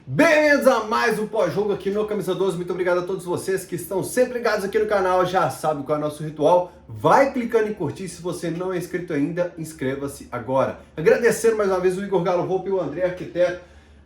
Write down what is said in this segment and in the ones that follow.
Bem-vindos a mais um pós-jogo aqui no Camisa 12. Muito obrigado a todos vocês que estão sempre ligados aqui no canal. Já sabe qual é o nosso ritual. Vai clicando em curtir. Se você não é inscrito ainda, inscreva-se agora. Agradecendo mais uma vez o Igor Galo Volpe e o André Arquiteto,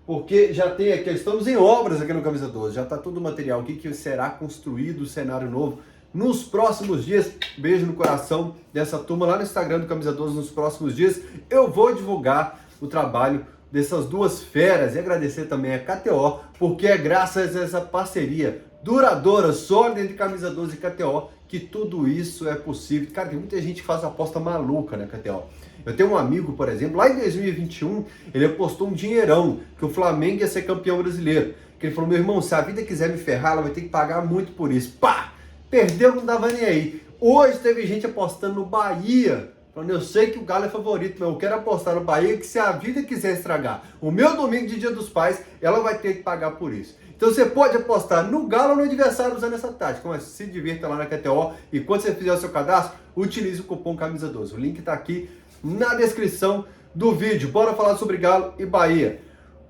porque já tem aqui, estamos em obras aqui no Camisa 12. Já está todo o material aqui que será construído, o cenário novo, nos próximos dias. Beijo no coração dessa turma lá no Instagram do Camisa 12. Nos próximos dias eu vou divulgar o trabalho dessas duas feras e agradecer também a KTO, porque é graças a essa parceria duradoura, sólida entre Camisa 12 e KTO que tudo isso é possível. Cara, tem muita gente que faz aposta maluca na KTO. Eu tenho um amigo, por exemplo, lá em 2021, ele apostou um dinheirão que o Flamengo ia ser campeão brasileiro. Que ele falou: meu irmão, se a vida quiser me ferrar, ela vai ter que pagar muito por isso. Pá! Perdeu, não dava nem aí. Hoje teve gente apostando no Bahia. Falando: eu sei que o Galo é favorito, mas eu quero apostar no Bahia, que se a vida quiser estragar o meu domingo de Dia dos Pais, ela vai ter que pagar por isso. Então você pode apostar no Galo ou no adversário usando essa tática. Mas se divirta lá na KTO e quando você fizer o seu cadastro, utilize o cupom Camisa 12. O link está aqui na descrição do vídeo. Bora falar sobre Galo e Bahia.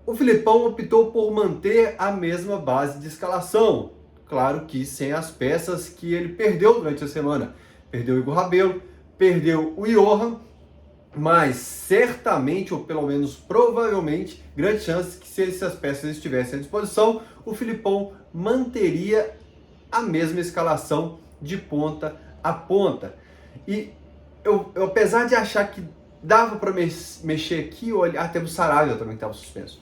O Filipão optou por manter a mesma base de escalação. Claro que sem as peças que ele perdeu durante a semana. Perdeu o Igor Rabelo, perdeu o Johan, mas certamente, ou pelo menos provavelmente, grande chance que se essas peças estivessem à disposição, o Filipão manteria a mesma escalação de ponta a ponta. E eu apesar de achar que dava para mexer aqui, olhar, até o Sarabia também estava suspenso.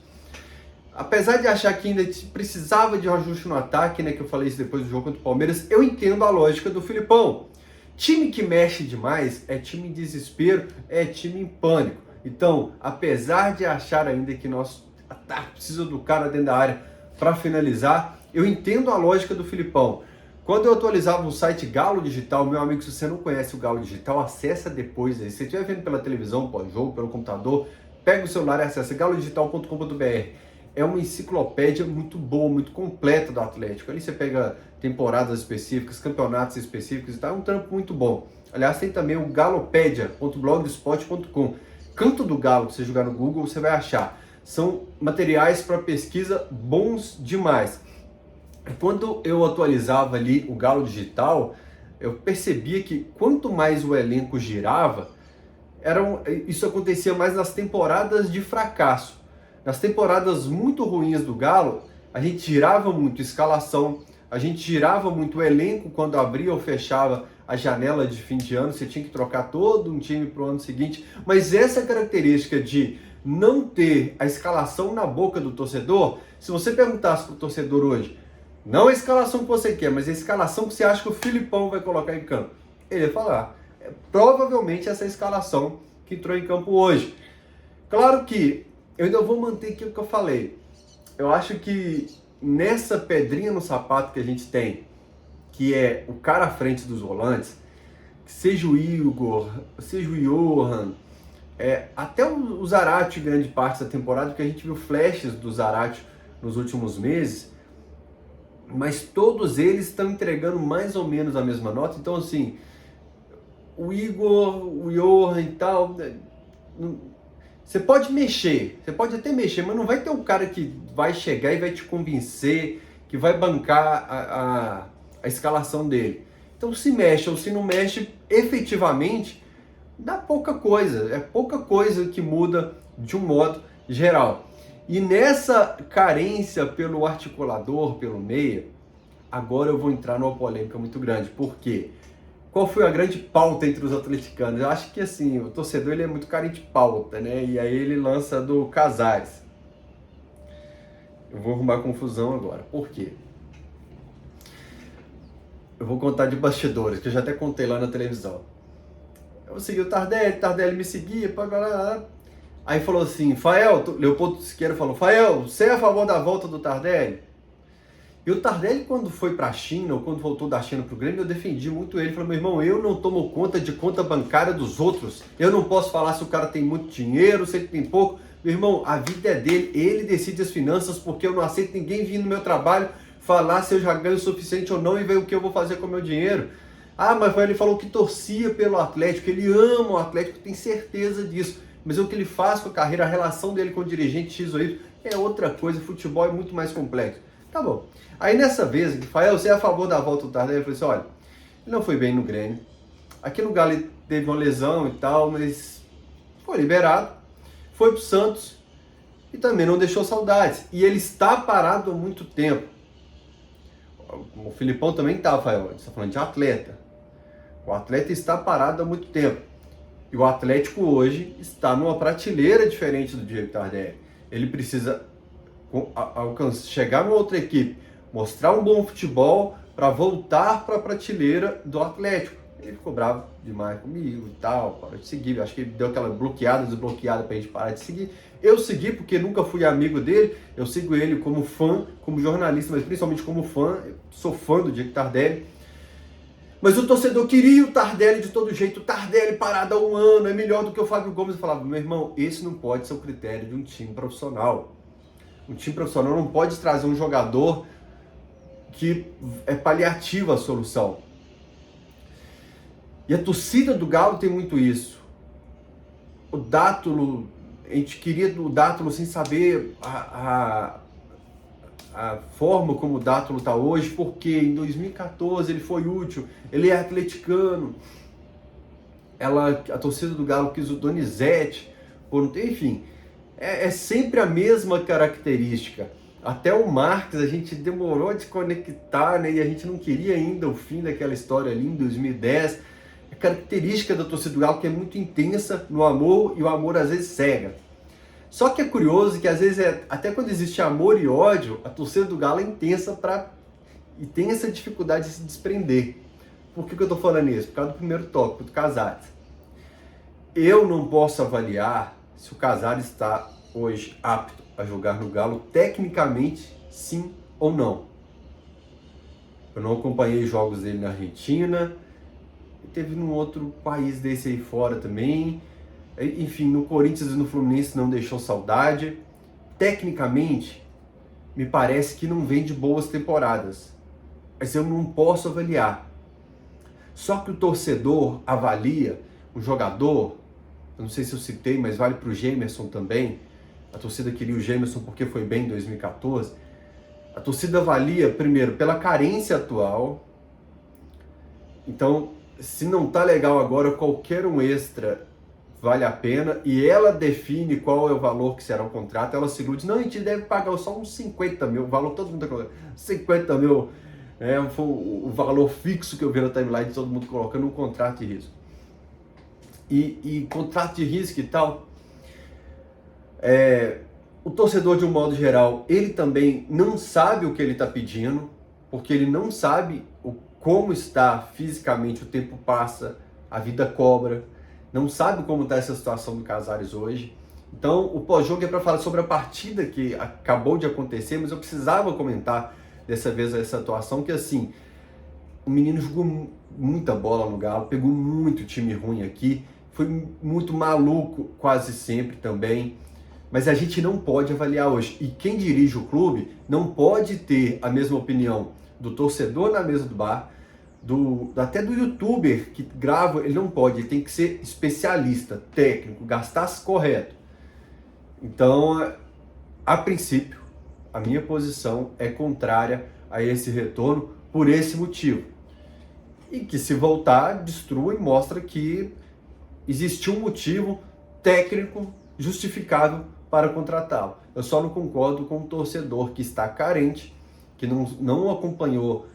Apesar de achar que ainda precisava de um ajuste no ataque, né, que eu falei isso depois do jogo contra o Palmeiras, eu entendo a lógica do Filipão. Time que mexe demais é time em desespero, é time em pânico. Então, apesar de achar ainda que nosso ataque precisa do cara dentro da área para finalizar, eu entendo a lógica do Filipão. Quando eu atualizava o site Galo Digital, meu amigo, se você não conhece o Galo Digital, acessa depois aí. Se você estiver vendo pela televisão, pós-jogo, pelo computador, pega o celular e acessa galodigital.com.br. É uma enciclopédia muito boa, muito completa do Atlético. Ali você pega temporadas específicas, campeonatos específicos e tal. É um trampo muito bom. Aliás, tem também o galopedia.blogspot.com. Canto do Galo, que você jogar no Google, você vai achar. São materiais para pesquisa bons demais. Quando eu atualizava ali o Galo Digital, eu percebia que quanto mais o elenco girava, isso acontecia mais nas temporadas de fracasso. Nas temporadas muito ruins do Galo, a gente girava muito a escalação, a gente girava muito o elenco quando abria ou fechava a janela de fim de ano, você tinha que trocar todo um time para o ano seguinte. Mas essa característica de não ter a escalação na boca do torcedor, se você perguntasse para o torcedor hoje, não a escalação que você quer, mas a escalação que você acha que o Filipão vai colocar em campo, ele ia falar: provavelmente essa escalação que entrou em campo hoje. Claro que eu ainda vou manter aquilo que eu falei. Eu acho que nessa pedrinha no sapato que a gente tem, que é o cara à frente dos volantes, seja o Igor, seja o Johan, até o Zarate, grande parte da temporada, porque a gente viu flashes do Zarate nos últimos meses, mas todos eles estão entregando mais ou menos a mesma nota. Então, assim, o Igor, o Johan e tal, você pode mexer, você pode até mexer, mas não vai ter um cara que vai chegar e vai te convencer, que vai bancar a escalação dele. Então, se mexe ou se não mexe, efetivamente, dá pouca coisa. É pouca coisa que muda de um modo geral. E nessa carência pelo articulador, pelo meia, agora eu vou entrar numa polêmica muito grande. Por quê? Qual foi a grande pauta entre os atleticanos? Eu acho que assim, o torcedor ele é muito carente de pauta, né? E aí ele lança do Casares. Eu vou arrumar confusão agora. Por quê? Eu vou contar de bastidores, que eu já até contei lá na televisão. Eu segui o Tardelli me seguia, aí falou assim: Fael, Leopoldo Siqueira falou: Fael, você é a favor da volta do Tardelli? E o Tardelli, quando foi para a China, ou quando voltou da China para o Grêmio, eu defendi muito ele. Falei: meu irmão, eu não tomo conta de conta bancária dos outros. Eu não posso falar se o cara tem muito dinheiro, se ele tem pouco. Meu irmão, a vida é dele, ele decide as finanças, porque eu não aceito ninguém vir no meu trabalho falar se eu já ganho o suficiente ou não e ver o que eu vou fazer com o meu dinheiro. Ah, mas ele falou que torcia pelo Atlético, ele ama o Atlético, tem certeza disso. Mas o que ele faz com a carreira, a relação dele com o dirigente X ou Y, é outra coisa, futebol é muito mais complexo. Tá bom. Aí nessa vez, Rafael, você é a favor da volta do Tardelli? Eu falei assim, olha, ele não foi bem no Grêmio. Aqui no Galo ele teve uma lesão e tal, mas foi liberado. Foi pro Santos e também não deixou saudades. E ele está parado há muito tempo. O Filipão também tá, Rafael. A gente está falando de atleta. O atleta está parado há muito tempo. E o Atlético hoje está numa prateleira diferente do Diego Tardelli. Ele precisa chegar numa outra equipe, mostrar um bom futebol para voltar para a prateleira do Atlético. Ele ficou bravo demais comigo e tal, parou de seguir. Acho que ele deu aquela bloqueada, desbloqueada pra gente parar de seguir. Eu segui porque nunca fui amigo dele, eu sigo ele como fã, como jornalista, mas principalmente como fã. Eu sou fã do Diego Tardelli. Mas o torcedor queria o Tardelli de todo jeito. O Tardelli parado há um ano, é melhor do que o Fábio Gomes. Eu falava, meu irmão, esse não pode ser o critério de um time profissional. Um time profissional não pode trazer um jogador que é paliativo à solução. E a torcida do Galo tem muito isso. O Dátulo, a gente queria o Dátulo sem saber a forma como o Dátulo está hoje, porque em 2014 ele foi útil, ele é atleticano. A torcida do Galo quis o Donizete, enfim, é sempre a mesma característica. Até o Marques a gente demorou a desconectar, né? E a gente não queria ainda o fim daquela história ali em 2010. A característica da torcida do Galo que é muito intensa no amor, e o amor às vezes cega. Só que é curioso que às vezes, até quando existe amor e ódio, a torcida do Galo é intensa e tem essa dificuldade de se desprender. Por que eu estou falando isso? Por causa do primeiro tópico, do Casares. Eu não posso avaliar se o Casares está hoje apto a jogar no Galo, tecnicamente, sim ou não. Eu não acompanhei jogos dele na Argentina, teve num outro país desse aí fora também. Enfim, no Corinthians e no Fluminense não deixou saudade. Tecnicamente, me parece que não vem de boas temporadas. Mas eu não posso avaliar. Só que o torcedor avalia o jogador, eu não sei se eu citei, mas vale para o Gemerson também. A torcida queria o Gemerson porque foi bem em 2014. A torcida avalia, primeiro, pela carência atual. Então, se não tá legal agora, qualquer um extra vale a pena, e ela define qual é o valor que será o contrato. Ela se ilude, não, a gente deve pagar só uns 50 mil, o valor todo mundo tá colocando, 50 mil, foi o valor fixo que eu vi na timeline de todo mundo colocando um contrato de risco. E contrato de risco e tal, o torcedor de um modo geral, ele também não sabe o que ele está pedindo, porque ele não sabe como está fisicamente, o tempo passa, a vida cobra, não sabe como está essa situação do Casares hoje. Então, o pós-jogo é para falar sobre a partida que acabou de acontecer, mas eu precisava comentar dessa vez essa atuação, que assim, o menino jogou muita bola no Galo, pegou muito time ruim aqui, foi muito maluco quase sempre também, mas a gente não pode avaliar hoje. E quem dirige o clube não pode ter a mesma opinião do torcedor na mesa do bar, até do youtuber que grava, ele não pode, ele tem que ser especialista, técnico, gastar correto. Então, a princípio, a minha posição é contrária a esse retorno por esse motivo. E que se voltar, destrua e mostra que existiu um motivo técnico justificável para contratá-lo. Eu só não concordo com o torcedor que está carente, que não acompanhou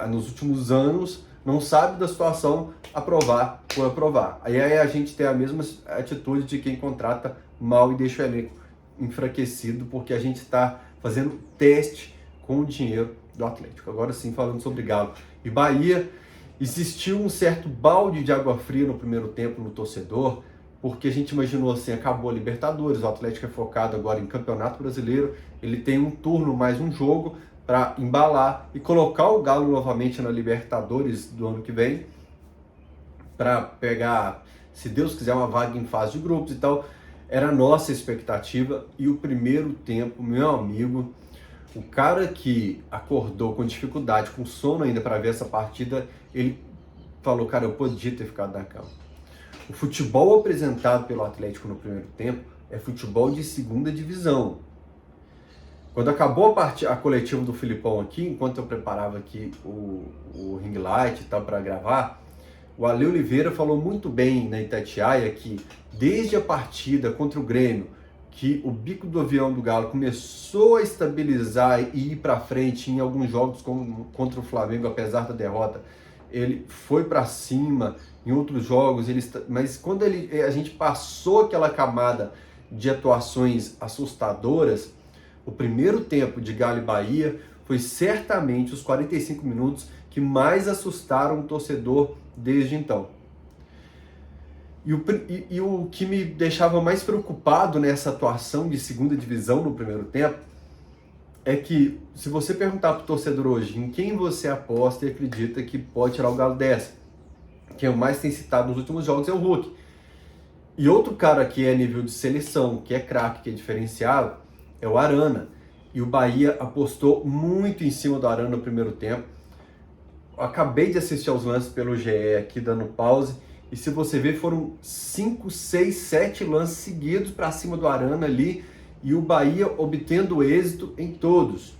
nos últimos anos, não sabe da situação, aprovar por aprovar. Aí a gente tem a mesma atitude de quem contrata mal e deixa o elenco enfraquecido, porque a gente está fazendo teste com o dinheiro do Atlético. Agora sim, falando sobre Galo e Bahia, existiu um certo balde de água fria no primeiro tempo no torcedor, porque a gente imaginou assim, acabou a Libertadores, o Atlético é focado agora em Campeonato Brasileiro, ele tem um turno, mais um jogo, para embalar e colocar o Galo novamente na Libertadores do ano que vem, para pegar, se Deus quiser, uma vaga em fase de grupos e tal. Era a nossa expectativa. E o primeiro tempo, meu amigo, o cara que acordou com dificuldade, com sono ainda para ver essa partida, ele falou, cara, eu podia ter ficado na cama. O futebol apresentado pelo Atlético no primeiro tempo é futebol de segunda divisão. Quando acabou a coletiva do Filipão aqui, enquanto eu preparava aqui o ring light e tal para gravar, o Ale Oliveira falou muito bem na Itatiaia que desde a partida contra o Grêmio, que o bico do avião do Galo começou a estabilizar e ir para frente em alguns jogos contra o Flamengo, apesar da derrota, ele foi para cima, em outros jogos, mas quando a gente passou aquela camada de atuações assustadoras, o primeiro tempo de Galo e Bahia foi certamente os 45 minutos que mais assustaram o torcedor desde então. E o que me deixava mais preocupado nessa atuação de segunda divisão no primeiro tempo é que, se você perguntar para o torcedor hoje em quem você aposta e acredita que pode tirar o Galo dessa, quem mais tem citado nos últimos jogos é o Hulk. E outro cara que é nível de seleção, que é craque, que é diferenciado, é o Arana. E o Bahia apostou muito em cima do Arana no primeiro tempo. Acabei de assistir aos lances pelo GE aqui, dando pause. E se você ver, foram 5, 6, 7 lances seguidos para cima do Arana ali. E o Bahia obtendo êxito em todos.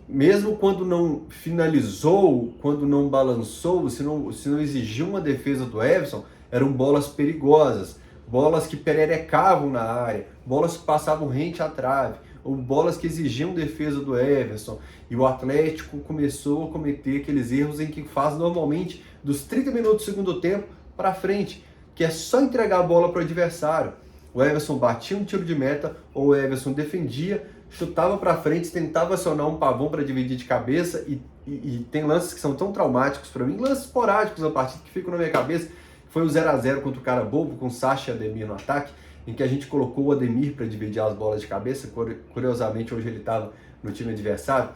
Mesmo quando não finalizou, quando não balançou, se não exigiu uma defesa do Everson, eram bolas perigosas, bolas que pererecavam na área, bolas que passavam rente à trave, ou bolas que exigiam defesa do Everson. E o Atlético começou a cometer aqueles erros em que faz normalmente dos 30 minutos do segundo tempo para frente, que é só entregar a bola para o adversário. O Everson batia um tiro de meta, ou o Everson defendia, chutava para frente, tentava acionar um Pavão para dividir de cabeça, e tem lances que são tão traumáticos para mim, lances esporádicos da partida que ficam na minha cabeça. Foi o 0x0 contra o cara bobo, com Sacha e Ademir no ataque, em que a gente colocou o Ademir para dividir as bolas de cabeça. Curiosamente, hoje ele estava no time adversário,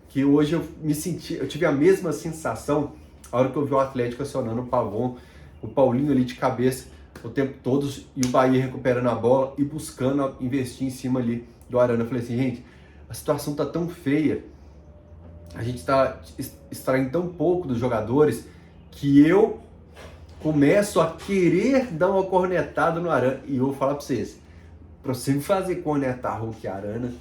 que hoje eu tive a mesma sensação a hora que eu vi o Atlético acionando o Pavão, o Paulinho ali de cabeça o tempo todo, e o Bahia recuperando a bola e buscando investir em cima ali do Arana. Eu falei assim, gente, a situação tá tão feia, a gente tá extraindo tão pouco dos jogadores, que eu começo a querer dar uma cornetada no Arana. E eu vou falar pra vocês, pra você me fazer cornetar Hulk e Arana,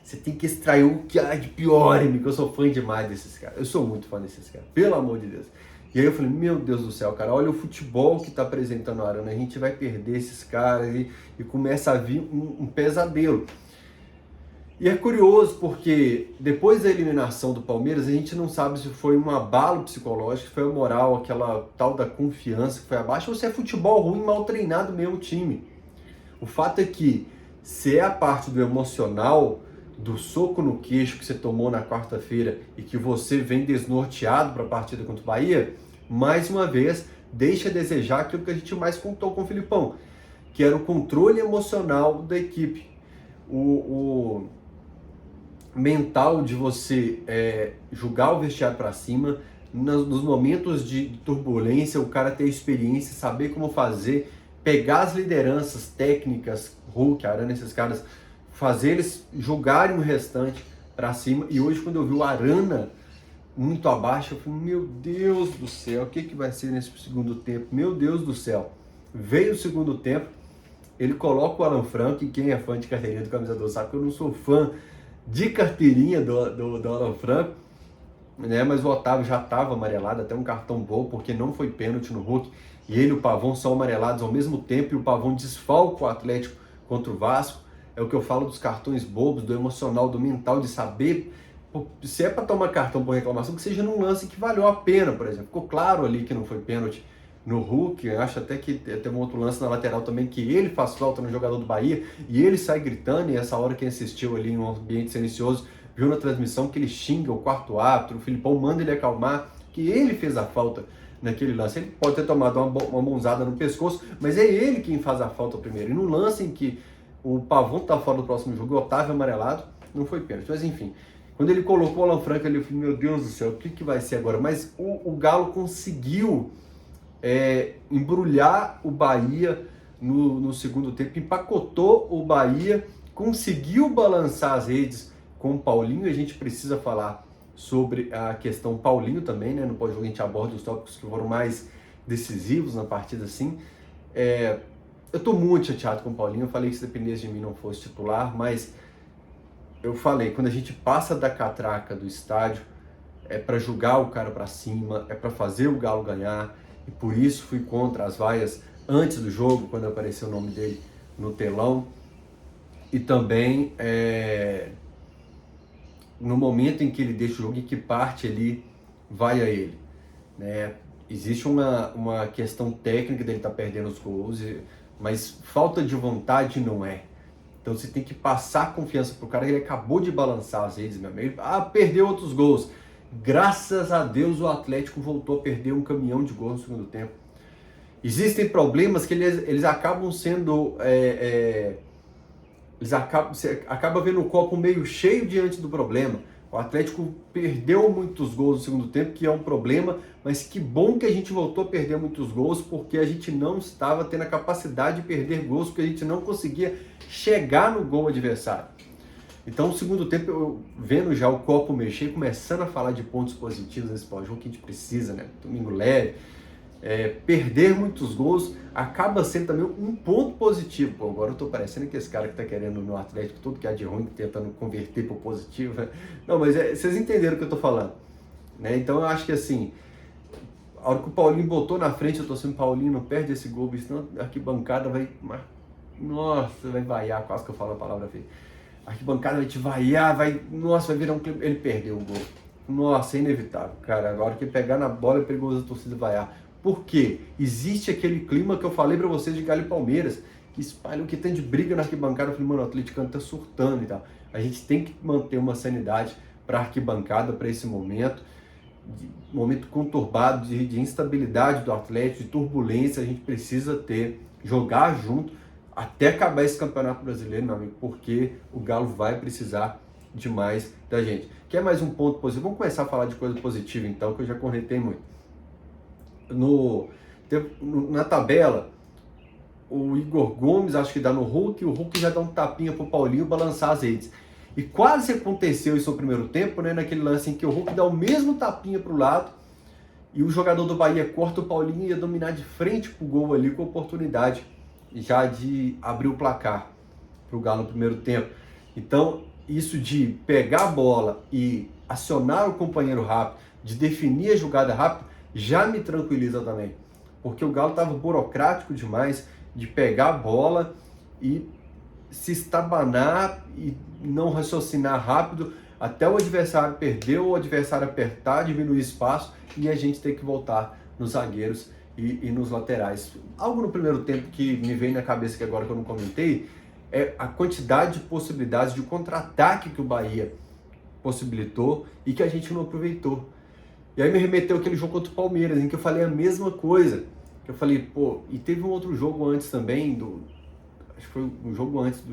você tem que extrair o que há de pior em mim, que eu sou fã demais desses caras. Eu sou muito fã desses caras, pelo amor de Deus. E aí eu falei, meu Deus do céu, cara, olha o futebol que tá apresentando o Arana, a gente vai perder esses caras, e começa a vir um pesadelo. E é curioso porque depois da eliminação do Palmeiras, a gente não sabe se foi um abalo psicológico, se foi a moral, aquela tal da confiança que foi abaixo, ou se é futebol ruim, mal treinado mesmo o time. O fato é que, se é a parte do emocional, do soco no queixo que você tomou na quarta-feira e que você vem desnorteado para a partida contra o Bahia, mais uma vez, deixa a desejar aquilo que a gente mais contou com o Filipão, que era o controle emocional da equipe. O mental de você jogar o vestiário para cima, nos momentos de turbulência, o cara ter experiência, saber como fazer, pegar as lideranças técnicas, Hulk, Arana, esses caras, fazer eles jogarem o restante para cima. E hoje, quando eu vi o Arana muito abaixo, eu falei, meu Deus do céu, o que vai ser nesse segundo tempo? Meu Deus do céu. Veio o segundo tempo, ele coloca o Alan Franco, e quem é fã de carteirinha do Camisa 12 sabe que eu não sou fã de carteirinha do Alan Franco, né? Mas o Otávio já estava amarelado, até um cartão bom, porque não foi pênalti no Hulk, e ele e o Pavão são amarelados ao mesmo tempo, e o Pavão desfalca o Atlético contra o Vasco. É o que eu falo dos cartões bobos, do emocional, do mental, de saber, se é para tomar cartão por reclamação, que seja num lance que valeu a pena, por exemplo. Ficou claro ali que não foi pênalti no Hulk, eu acho até que tem um outro lance na lateral também, que ele faz falta no jogador do Bahia, e ele sai gritando, e essa hora quem assistiu ali em um ambiente silencioso, viu na transmissão que ele xinga o quarto árbitro, o Filipão manda ele acalmar, que ele fez a falta naquele lance. Ele pode ter tomado uma mãozada no pescoço, mas é ele quem faz a falta primeiro. E no lance em que o Pavão tá fora do próximo jogo, o Otávio amarelado, não foi pênalti. Mas enfim, quando ele colocou o Alan Franco ali, eu falei, meu Deus do céu, o que vai ser agora? Mas o Galo conseguiu embrulhar o Bahia no segundo tempo, empacotou o Bahia, conseguiu balançar as redes com o Paulinho. E a gente precisa falar sobre a questão Paulinho também, né? No pós-jogo a gente aborda os tópicos que foram mais decisivos na partida, assim. Eu tô muito chateado com o Paulinho, eu falei que se dependesse de mim não fosse titular, mas eu falei, quando a gente passa da catraca do estádio, é para jogar o cara para cima, é para fazer o Galo ganhar, e por isso fui contra as vaias antes do jogo, quando apareceu o nome dele no telão, e também no momento em que ele deixa o jogo e que parte ali vai a ele, né? Existe uma questão técnica dele estar perdendo os gols, mas falta de vontade não é. Então você tem que passar confiança pro cara. Ele acabou de balançar as redes, meu amigo. Perdeu outros gols. Graças a Deus o Atlético voltou a perder um caminhão de gols no segundo tempo. Existem problemas que eles acabam sendo... você acaba vendo o copo meio cheio diante do problema. O Atlético perdeu muitos gols no segundo tempo, que é um problema, mas que bom que a gente voltou a perder muitos gols, porque a gente não estava tendo a capacidade de perder gols, porque a gente não conseguia chegar no gol adversário. Então, no segundo tempo, eu vendo já o copo mexer, começando a falar de pontos positivos nesse pós-jogo que a gente precisa, né? Domingo leve. Perder muitos gols acaba sendo também um ponto positivo. Pô, agora eu tô parecendo que esse cara que tá querendo no Atlético tudo que é de ruim, tentando converter pro positivo. Não, mas vocês entenderam o que eu tô falando, né? Então eu acho que assim, a hora que o Paulinho botou na frente, eu tô sendo Paulinho, não perde esse gol, senão a arquibancada vai... Nossa, vai vaiar, quase que eu falo a palavra feia. A arquibancada vai te vaiar, nossa, vai virar um clima. Ele perdeu o gol. Nossa, é inevitável, cara. Agora que pegar na bola é perigoso a torcida vaiar. Por quê? Existe aquele clima que eu falei pra vocês de Galo e Palmeiras, que espalha o que tem de briga na arquibancada. Eu falei, mano, o atleticano tá surtando e tal. A gente tem que manter uma sanidade pra arquibancada, pra esse momento conturbado, de instabilidade do Atlético, de turbulência. A gente precisa jogar junto até acabar esse Campeonato Brasileiro, meu amigo, porque o Galo vai precisar demais da gente. Quer mais um ponto positivo? Vamos começar a falar de coisa positiva então, que eu já cornetei muito. Na tabela, o Igor Gomes acho que dá no Hulk, o Hulk já dá um tapinha pro Paulinho balançar as redes. E quase aconteceu isso no primeiro tempo, né? Naquele lance em que o Hulk dá o mesmo tapinha pro lado e o jogador do Bahia corta, o Paulinho ia dominar de frente pro gol ali com oportunidade já de abrir o placar pro Galo no primeiro tempo. Então, isso de pegar a bola e acionar o companheiro rápido, de definir a jogada rápido, já me tranquiliza também, porque o Galo estava burocrático demais de pegar a bola e se estabanar e não raciocinar rápido até o adversário perder, ou o adversário apertar, diminuir espaço e a gente ter que voltar nos zagueiros e nos laterais. Algo no primeiro tempo que me vem na cabeça que agora que eu não comentei é a quantidade de possibilidades de contra-ataque que o Bahia possibilitou e que a gente não aproveitou. E aí me remeteu aquele jogo contra o Palmeiras, em que eu falei a mesma coisa. Que eu falei, pô, e teve um outro jogo antes também, acho que foi um jogo antes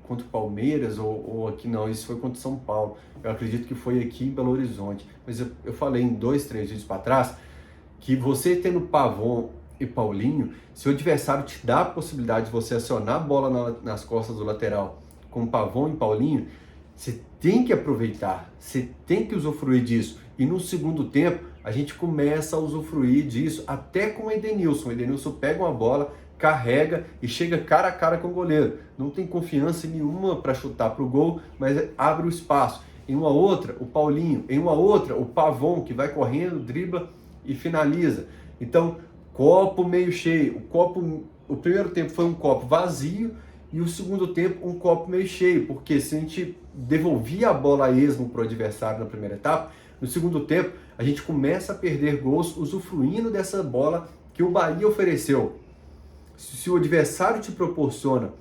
contra o Palmeiras, ou aqui não, isso foi contra o São Paulo. Eu acredito que foi aqui em Belo Horizonte. Mas eu falei em 2, 3 vídeos para trás, que você tendo Pavon e Paulinho, se o adversário te dá a possibilidade de você acionar a bola nas costas do lateral com Pavon e Paulinho, você tem que aproveitar, você tem que usufruir disso. E no segundo tempo, a gente começa a usufruir disso, até com o Edenilson. O Edenilson pega uma bola, carrega e chega cara a cara com o goleiro. Não tem confiança nenhuma para chutar para o gol, mas abre o espaço. Em uma outra, o Paulinho. Em uma outra, o Pavon, que vai correndo, dribla e finaliza. Então, copo meio cheio. O primeiro tempo foi um copo vazio e o segundo tempo um copo meio cheio, porque se a gente devolvia a bola a esmo para o adversário na primeira etapa, no segundo tempo a gente começa a perder gols usufruindo dessa bola que o Bahia ofereceu. Se o adversário te proporciona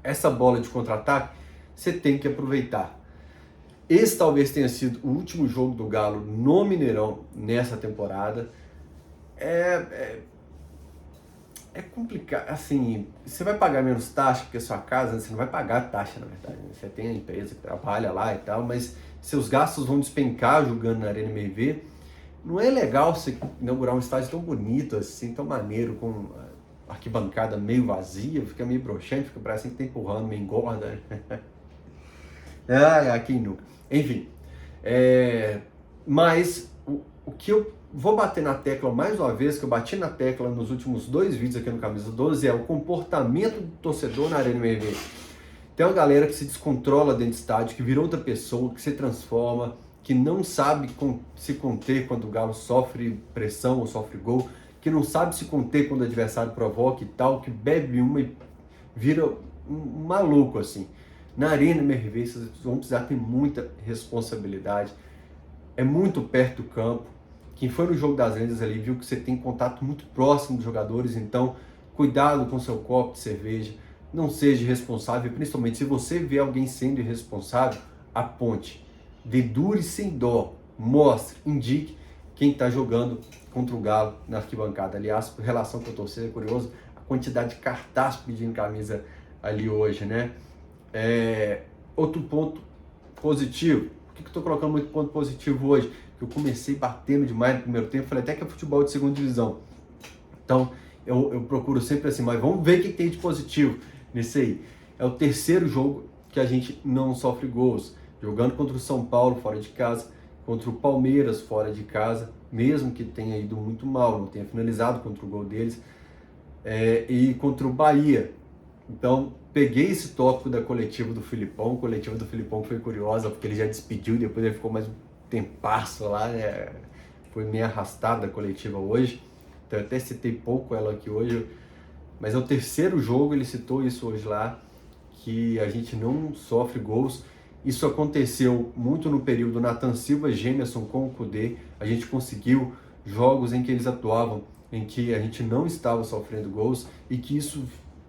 essa bola de contra-ataque, você tem que aproveitar. Esse talvez tenha sido o último jogo do Galo no Mineirão nessa temporada. É complicado, assim, você vai pagar menos taxa porque a sua casa, você não vai pagar taxa, na verdade, né? Você tem a empresa que trabalha lá e tal, mas seus gastos vão despencar jogando na Arena MRV. Não é legal você inaugurar um estádio tão bonito assim, tão maneiro, com arquibancada meio vazia, fica meio broxante, fica parecendo que tá empurrando, meio engorda. Quem nunca? Enfim, mas o que eu vou bater na tecla mais uma vez, que eu bati na tecla nos últimos 2 vídeos aqui no Camisa 12, é o comportamento do torcedor na Arena MRV. Tem uma galera que se descontrola dentro do estádio, que vira outra pessoa, que se transforma, que não sabe se conter quando o Galo sofre pressão ou sofre gol, que não sabe se conter quando o adversário provoca e tal, que bebe uma e vira um maluco assim. Na Arena MRV, vocês vão precisar ter muita responsabilidade. É muito perto do campo. Quem foi no Jogo das Lendas ali viu que você tem contato muito próximo dos jogadores, então cuidado com seu copo de cerveja, não seja irresponsável, principalmente se você vê alguém sendo irresponsável, aponte, dedure sem dó, mostre, indique quem está jogando contra o Galo na arquibancada. Aliás, em relação com a torcida, é curioso a quantidade de cartaz pedindo camisa ali hoje, né? Outro ponto positivo. Por que eu estou colocando muito ponto positivo hoje? Que eu comecei batendo demais no primeiro tempo, falei até que é futebol de segunda divisão. Então, eu procuro sempre assim, mas vamos ver o que tem de positivo nisso aí. É o terceiro jogo que a gente não sofre gols. Jogando contra o São Paulo fora de casa, contra o Palmeiras fora de casa, mesmo que tenha ido muito mal, não tenha finalizado contra o gol deles, e contra o Bahia. Então, peguei esse tópico da coletiva do Filipão. A coletiva do Filipão foi curiosa, porque ele já despediu, depois ele ficou mais um tempasso lá, né? Foi meio arrastada a coletiva hoje. Então, eu até citei pouco ela aqui hoje. Mas é o terceiro jogo, ele citou isso hoje lá, que a gente não sofre gols. Isso aconteceu muito no período Nathan Silva, Gemerson com o Kudê. A gente conseguiu jogos em que eles atuavam, em que a gente não estava sofrendo gols, e que isso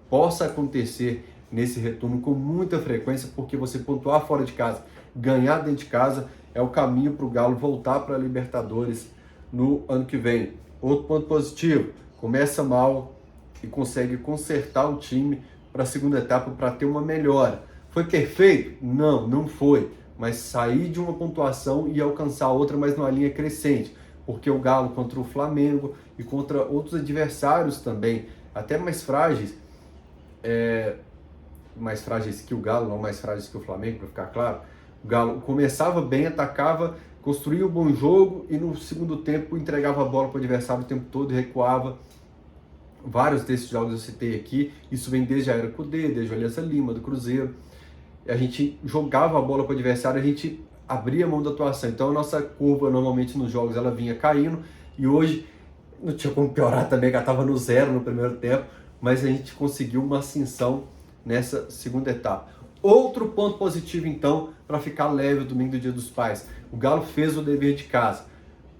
possa acontecer nesse retorno com muita frequência, porque você pontuar fora de casa, ganhar dentro de casa, é o caminho para o Galo voltar para a Libertadores no ano que vem. Outro ponto positivo, começa mal e consegue consertar o time para a segunda etapa para ter uma melhora. Foi perfeito? Não, não foi. Mas sair de uma pontuação e alcançar outra, mas numa linha crescente. Porque o Galo contra o Flamengo e contra outros adversários também, até mais frágeis, mais frágeis que o Galo, não mais frágeis que o Flamengo, para ficar claro. O Galo começava bem, atacava, construía um bom jogo e no segundo tempo entregava a bola para o adversário o tempo todo e recuava. Vários desses jogos eu citei aqui, isso vem desde a era Kudê, desde o Aliança Lima, do Cruzeiro. A gente jogava a bola para o adversário, a gente abria a mão da atuação. Então a nossa curva normalmente nos jogos ela vinha caindo e hoje não tinha como piorar também, que ela estava no zero no primeiro tempo, mas a gente conseguiu uma ascensão nessa segunda etapa. Outro ponto positivo então, para ficar leve o domingo do Dia dos Pais, o Galo fez o dever de casa.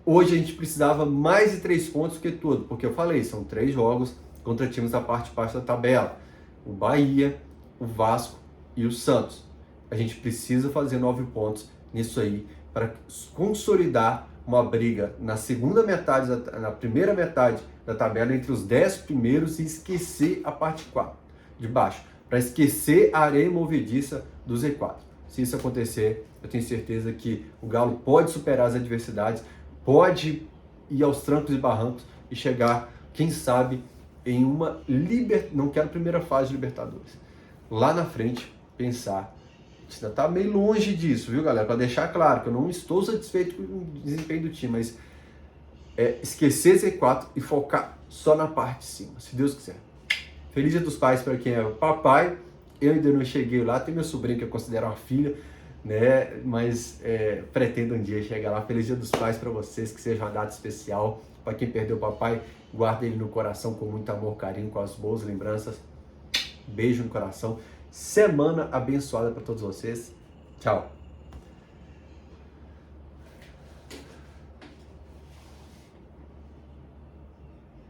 Hoje a gente precisava mais de 3 pontos que tudo, porque eu falei, são 3 jogos contra times da parte de baixo da tabela. O Bahia, o Vasco e o Santos. A gente precisa fazer 9 pontos nisso aí para consolidar uma briga na segunda metade, na primeira metade da tabela entre os 10 primeiros e esquecer a parte 4 de baixo, para esquecer a areia movediça do Z4. Se isso acontecer, eu tenho certeza que o Galo pode superar as adversidades, pode ir aos trancos e barrancos e chegar, quem sabe, em uma não quero primeira fase de Libertadores. Lá na frente, pensar, a gente ainda está meio longe disso, viu, galera? Para deixar claro que eu não estou satisfeito com o desempenho do time, mas esquecer Z4 e focar só na parte de cima, se Deus quiser. Feliz Dia dos Pais para quem é o papai. Eu ainda não cheguei lá, tem meu sobrinho que eu considero uma filha, né? Mas pretendo um dia chegar lá. Feliz Dia dos Pais para vocês, que seja uma data especial. Para quem perdeu o papai, guarda ele no coração com muito amor, carinho, com as boas lembranças. Beijo no coração. Semana abençoada para todos vocês. Tchau.